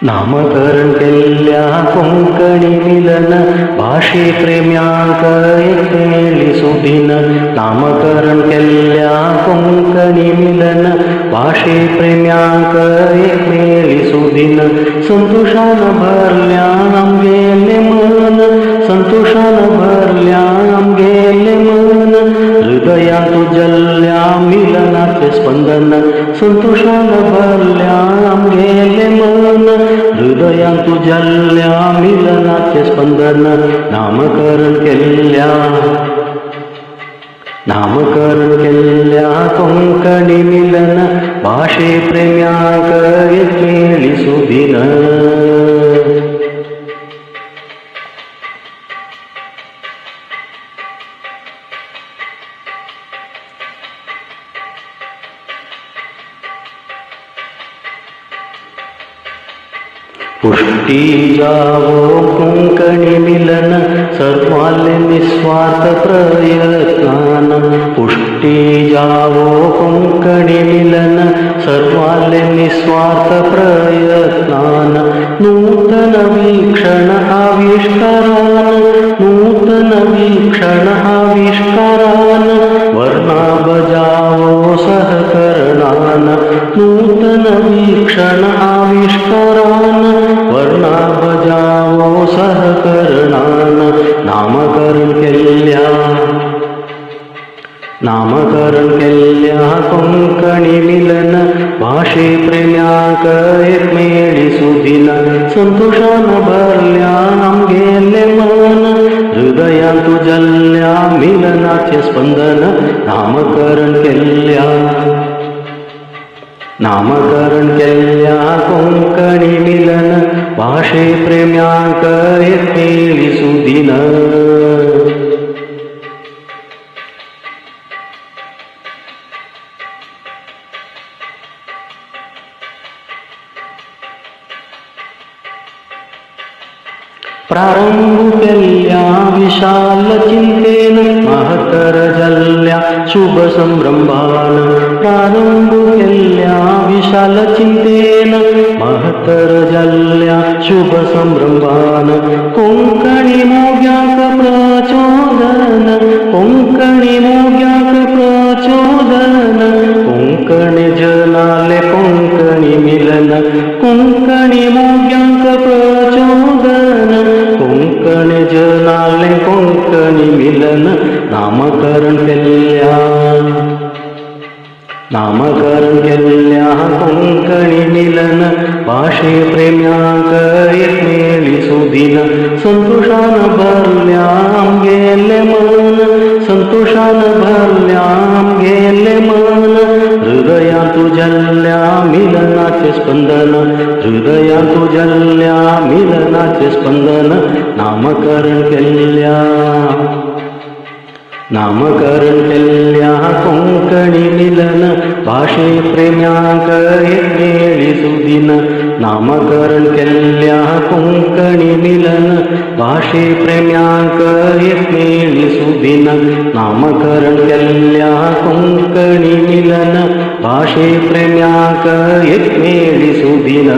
नामकरण केल्या कोंकणी मिलन भाषे प्रेम्यांक एक मेळी सुदिन. नामकरण केल्या कोंकणी मिलन भाषे प्रेम्यांक एक मेळी सुदिन. संतोषान भरल्या आमगेले मन, संतोषान भरल्या आमगेले मन. हृदयात उजळल्या मिलनाचे स्पंदन, संतोषान भरल्या आमगेले मन. हृदयात उजळल्या मिलनाचे स्पंदन. नामकरण केल्या, नामकरण केल्या कोंकणी मिलन भाषे प्रेम्यांक एक मेळी सुदिन. पुष्टी जावो कोंकणी मिलन सर्वाले निस्वार्थ प्रयत्नान. पुष्टी जावो कोंकणी मिलन सर्वाले निस्वार्थ प्रयत्नान. नूतन वीक्षण आविष्कारान, नूतन वीक्षण आविष्कारान. वर्णा बजावो सहकरणान, नूतन वीक्षण आविष्कारान. वर्णा बजावो सहकरणान. नामकरण केल्या, नामकरण केल्या कोंकणी मिलन भाषे प्रेम्यांक एक मेळी सुदिन. संतोषान भरल्या आमगेले मन, हृदयात उजळल्या मिलनाचे स्पंदन. नामकरण केल्या, नामकरण केल्या कोंकणी मिलन भाषे प्रेम्यांक एक मेळी सुदिन. प्रारंभ केल्या विशाल चिंतेन महतर जल्ल्या शुभ संभ्रमान. प्रारंभ केल्या विशाल चिंतेन महतर जल्ल्या शुभ संभ्रमान. कोंकणी मोग्याक प्रचोदन, कोंकणी मोग्याक प्रचोदन. कोंकणी जनाले कोंकणी मिलन, कोंकणी मोग्याक प्रचोदन. कोंकणी जनाले कोंकणी मिलन. नामकरण केल्या, नामकरण केल्या कोंकणी मिलन भाषे प्रेम्यांक एक मेळी सुदिन. संतोषान भरल्या आमगेले मन, संतोषान भरल्या आमगेले मन. हृदयात उजळल्या मिलनाचे स्पंदन, हृदयात उजळल्या मिलनाचे स्पंदन. नामकरण केल्या, नामकरण केल्या कोंकणी मिलन भाषे प्रेम्यांक एक मेळी सुदिन. नामकरण केल्या कोंकणी मिलन भाषे प्रेम्यांक एक मेळी सुदिन. नामकरण केल्या कोंकणी मिलन भाषे प्रेम्यांक एक मेळी सुदिन.